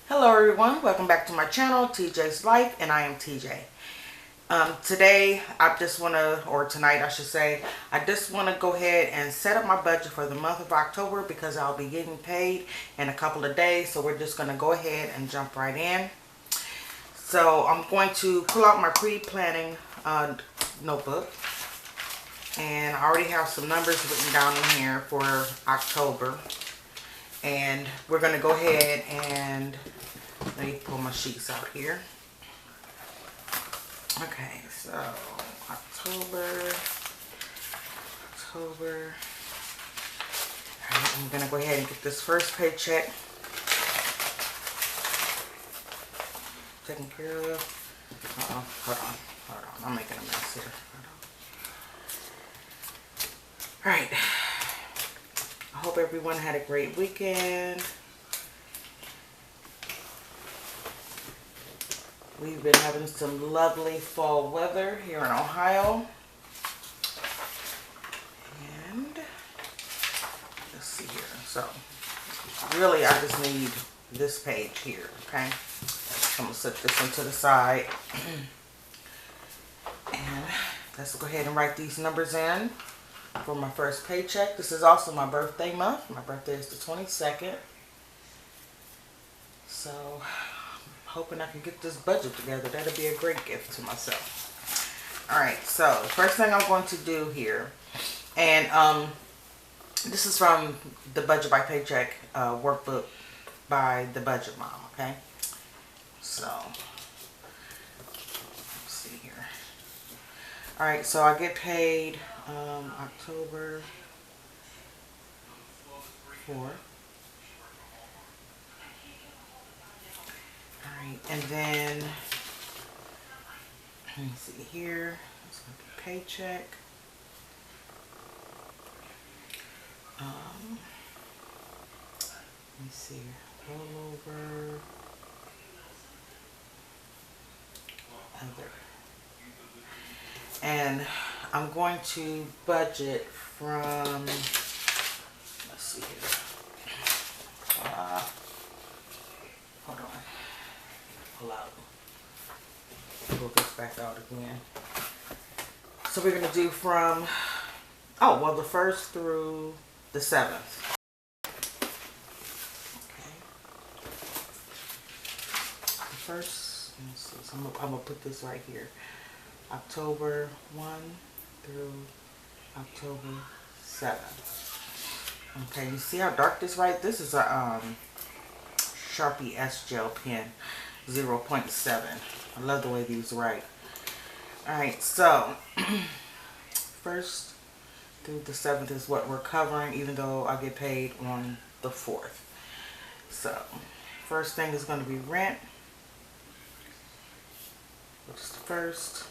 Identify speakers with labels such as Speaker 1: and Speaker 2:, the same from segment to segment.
Speaker 1: Hello everyone, welcome back to my channel, TJ's Life, and I am TJ. Today, tonight I should say, I just want to go ahead and set up my budget for the month of October because I'll be getting paid in a couple of days. So we're just going to go ahead and jump right in. So I'm going to pull out my pre-planning notebook. And I already have some numbers written down in here for October. And we're going to go ahead and let me pull my sheets out here. Okay, so October. Alright, I'm going to go ahead and get this first paycheck taken care of. Hold on. I'm making a mess here. Alright. I hope everyone had a great weekend. We've been having some lovely fall weather here in Ohio. And let's see here. So really I just need this page here, okay? I'm gonna set this into the side. And let's go ahead and write these numbers in for my first paycheck. This is also my birthday month. My birthday is the 22nd. So hoping I can get this budget together. That'll be a great gift to myself. Alright, so the first thing I'm going to do here, and this is from the Budget by Paycheck workbook by the Budget Mom, okay? So, let's see here. Alright, so I get paid October 4th. Alright, and then, let me see here, it's going to be paycheck. Let me see, rollover, other. And I'm going to budget from, let's see here, hold on. Pull this back out again. So we're going to do from, the 1st through the 7th. Okay. The first, let's see, so I'm going to put this right here. October 1 through October 7. Okay, you see how dark this right? This is a Sharpie S Gel pen. 0.7. I love the way these write. Alright, so 1st through the 7th is what we're covering, even though I get paid on the 4th. So, first thing is going to be rent, which is the 1st.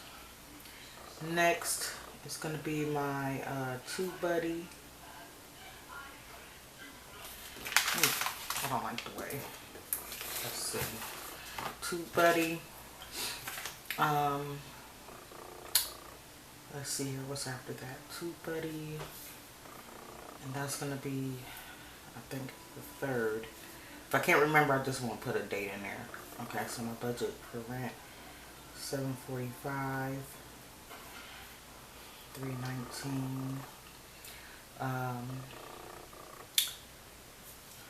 Speaker 1: Next is going to be my TubeBuddy. I don't like the way. Let's see. TubeBuddy. Let's see here, what's after that? TubeBuddy, and that's gonna be, I think, the 3rd. If I can't remember, I just won't put a date in there. Okay, so my budget for rent, $745, $319.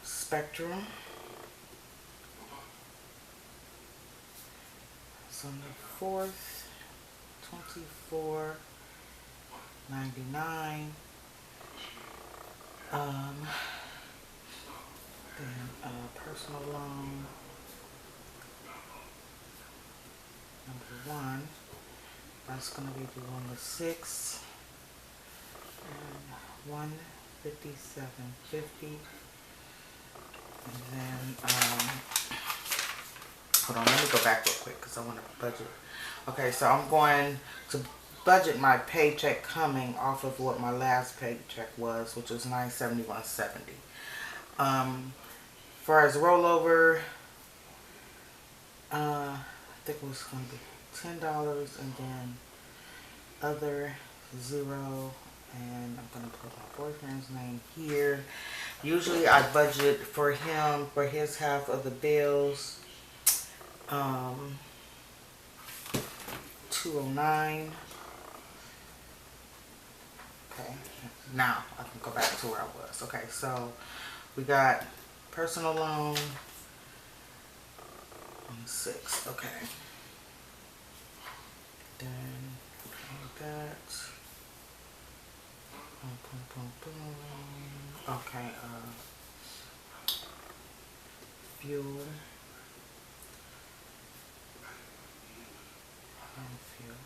Speaker 1: Spectrum. So on the 4th, $24.99. Then personal loan number 1. That's gonna be the 6th. And $157.50. And then hold on, let me go back real quick because I want to budget. Okay, so I'm going to budget my paycheck coming off of what my last paycheck was, which was $971.70. As far as rollover, I think it was going to be $10, and then other 0, And I'm gonna put my boyfriend's name here. Usually I budget for him for his half of the bills. 209. Okay, now I can go back to where I was. Okay, so we got personal loan on 6. Okay. Then that. Boom, boom, boom, boom. Okay, fuel. Fuel.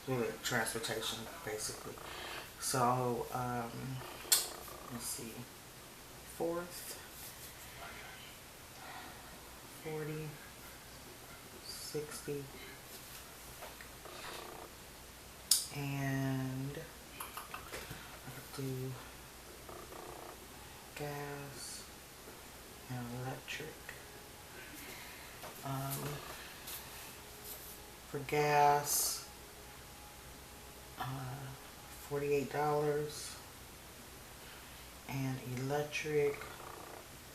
Speaker 1: Really transportation, basically. So, let's see. 4th, 40, 60, and I could do gas and electric. For gas, $48, and electric,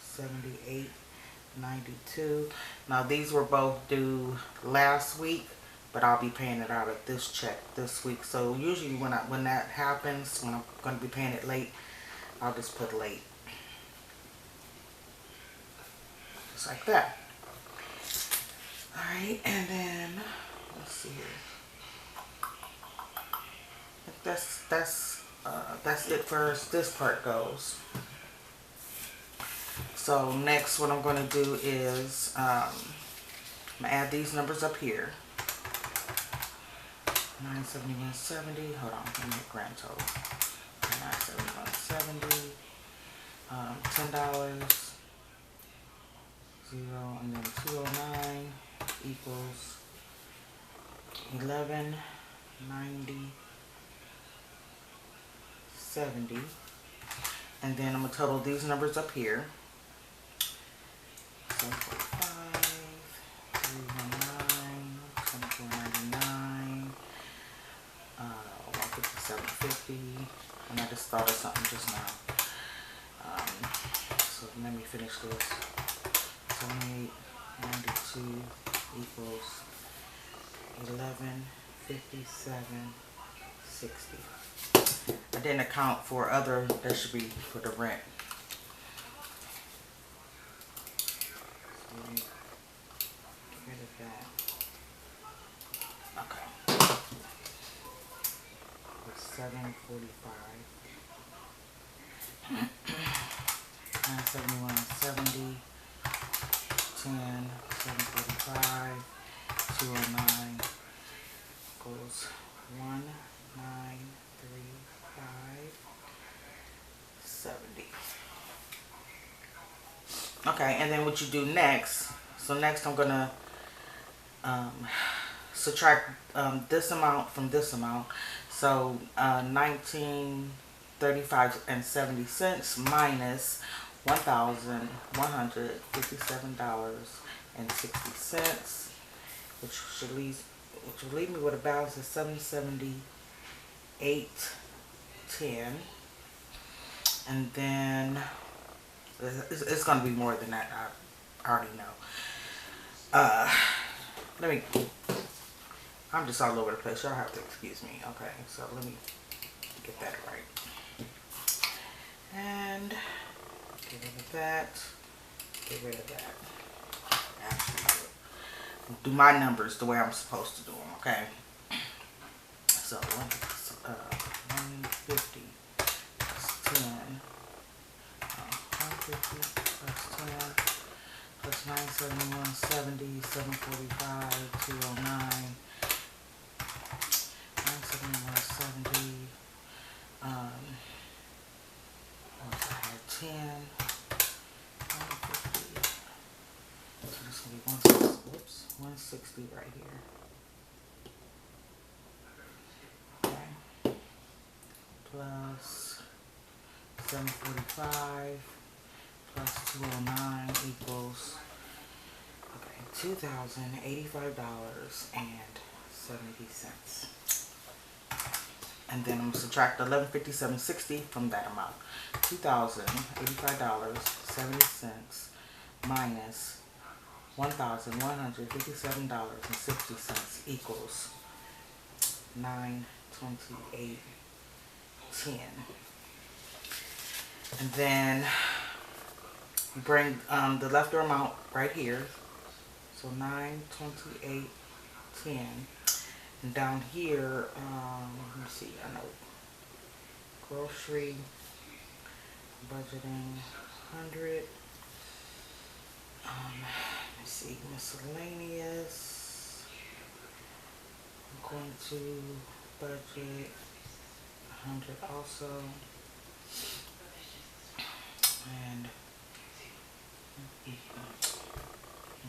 Speaker 1: $78.92. Now these were both due last week, but I'll be paying it out of this check this week. So usually when that happens, when I'm going to be paying it late, I'll just put late, just like that. All right, and then let's see here. That's it for as this part goes. So next, what I'm going to do is I'm gonna add these numbers up here. 971.70. Hold on, let me get grand total. 971.70. $10. 0 and then 209 equals 1190.70. And then I'm gonna total these numbers up here. 745, 319, 2499, 157.50. And I just thought of something just now. So let me finish this. 78.92 equals 1157.60. I didn't account for other, that should be for the rent. So let me get rid of that. Okay. It's 745. 971.70. 10, 745, 209 equals 1935.70. Okay, and then what you do next, so next I'm gonna subtract this amount from this amount. So 1935.70 minus $1,157.60, which will leave me with a balance of $778.10. And then it's going to be more than that. I already know. I'm just all over the place. Y'all have to excuse me. Okay, so let me get that right. And get rid of that. Get rid of that. Actually, do my numbers the way I'm supposed to do them. Okay. So 150 plus 10. 150 plus 10 plus 971.70, 745, 209. 971.70. Once I had 10. 150. So this will be 160 right here. Okay. Plus 745 plus 209 equals, okay, $2,085.70. And then I'm gonna subtract $1157.60 from that amount. $2,085.70 minus $1,157.60 equals $928.10. And then bring the leftover amount right here. So $928.10. And down here, let me see, I know grocery budgeting 100. Let me see, miscellaneous. I'm going to budget 100 also. And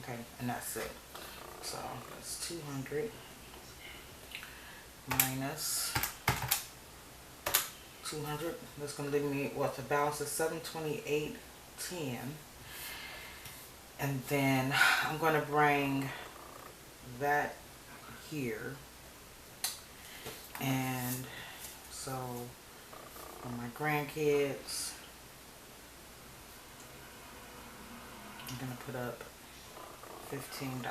Speaker 1: okay, and that's it. So that's 200 minus 200. That's going to leave me what the balance is $728.10. And then I'm going to bring that here. And so for my grandkids, I'm going to put up $15.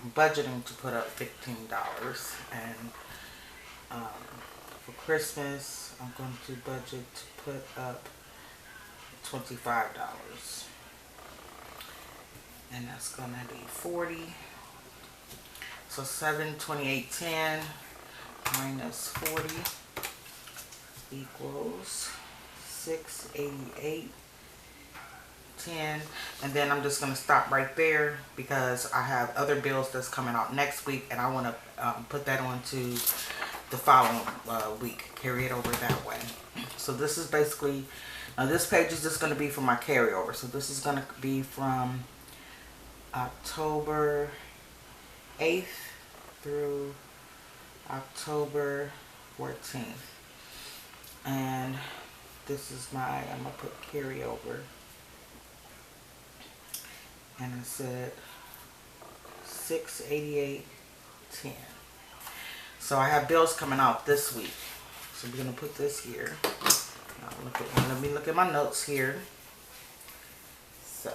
Speaker 1: I'm budgeting to put up $15. And for Christmas, I'm going to budget to put up $25. And that's going to be 40. So $728.10 minus 40 equals $688.10. And then I'm just going to stop right there because I have other bills that's coming out next week, and I want to put that on to the following week, carry it over that way. So this is basically, this page is just going to be for my carryover. So this is going to be from October 8th through October 14th. And this is my, I'm going to put carryover. And I said $688.10. So I have bills coming out this week. So we're going to put this here. Now let me look at my notes here. So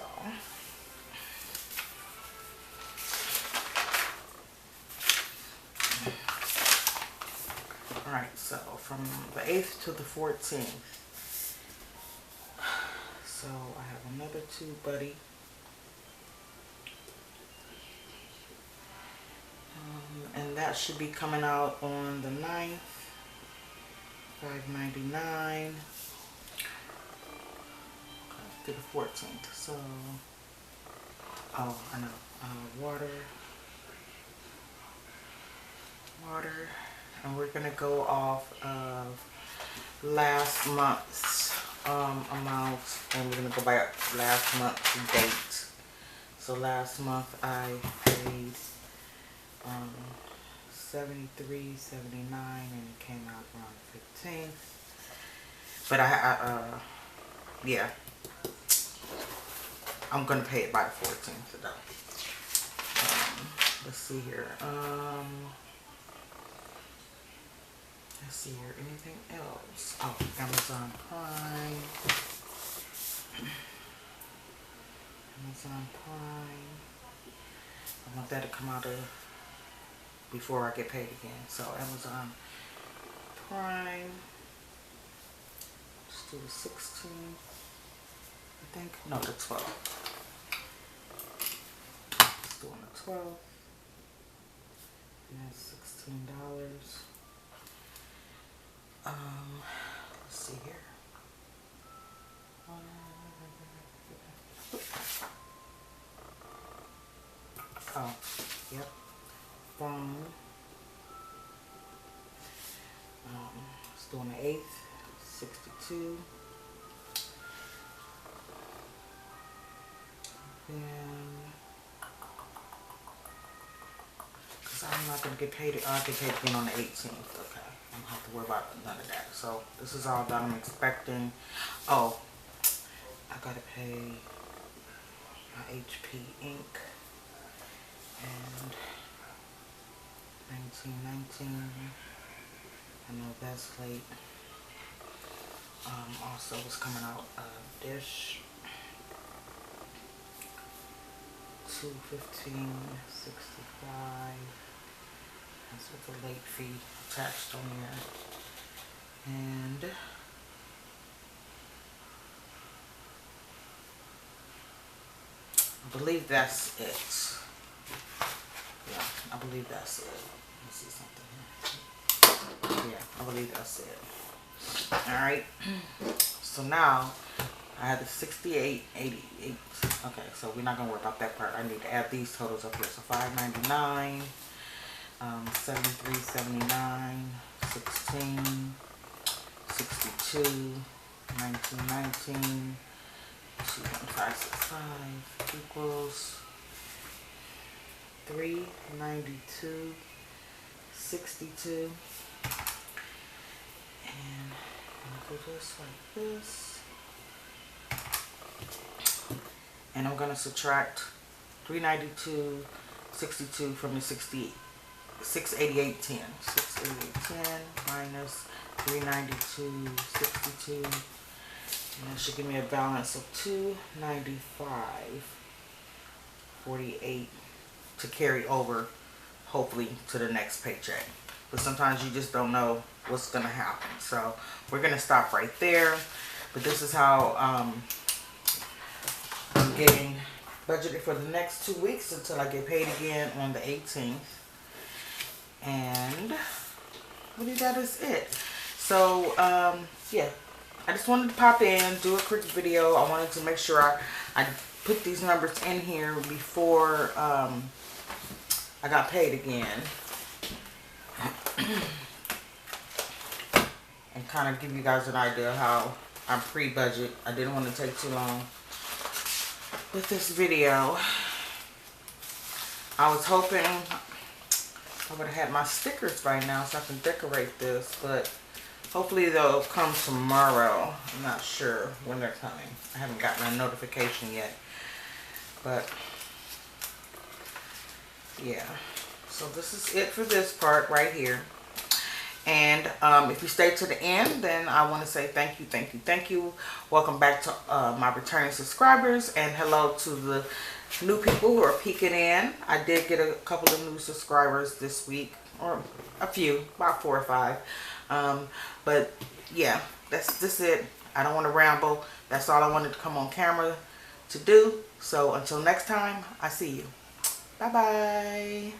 Speaker 1: alright, so from the 8th to the 14th. So I have another two, buddy. And that should be coming out on the 9th. $5.99 to the 14th. So, oh, I know. Water. And we're gonna go off of last month's amount, and we're gonna go by last month's date. So last month I paid $73.79, and it came out around the 15th. But yeah, I'm gonna pay it by the 14th though. Let's see here. Let's see here. Anything else? Oh, Amazon Prime. Amazon Prime. I want that to come out of before I get paid again. So Amazon Prime. Let's do the 16th. I think. No, the 12th. Let's do on the 12th. And that's $16. Let's see here. Oh, yep. Phone. Let's do on the 8th. 62. Then, because I'm not going to get paid, I'll get paid again on the 18th. Okay. I don't have to worry about none of that. So this is all that I'm expecting. Oh, I gotta pay my HP ink and 1919. I know that's late. Also was coming out dish 215.65. That's with the late fee attached on there. And I believe that's it. Yeah, I believe that's it. Let me see something here. Yeah, I believe that's it. Alright. So now I have the 68.88. Okay, so we're not gonna worry about that part. I need to add these totals up here. So 599, 73.79, 16, 62, 19.19, 21565 equals 392.62. And I'm gonna do this like this. And I'm gonna subtract 392.62 from the 688.10. 688.10 minus 392.62. And that should give me a balance of 295.48 to carry over, hopefully, to the next paycheck. But sometimes you just don't know what's gonna happen. So we're gonna stop right there. But this is how I'm getting budgeted for the next 2 weeks until I get paid again on the 18th. And I believe that is it. So yeah, I just wanted to pop in, do a quick video. I wanted to make sure I put these numbers in here before I got paid again. And kind of give you guys an idea how I'm pre-budget. I didn't want to take too long with this video. I was hoping I would have had my stickers by now so I can decorate this, but hopefully they'll come tomorrow. I'm not sure when they're coming. I haven't gotten a notification yet. But yeah, so this is it for this part right here. And if you stay to the end, then I want to say thank you, thank you, thank you. Welcome back to my returning subscribers, and hello to the new people who are peeking in. I did get a couple of new subscribers this week, or a few, about 4 or 5. But yeah, that's it. I don't want to ramble. That's all I wanted to come on camera to do. So until next time, I see you. Bye bye.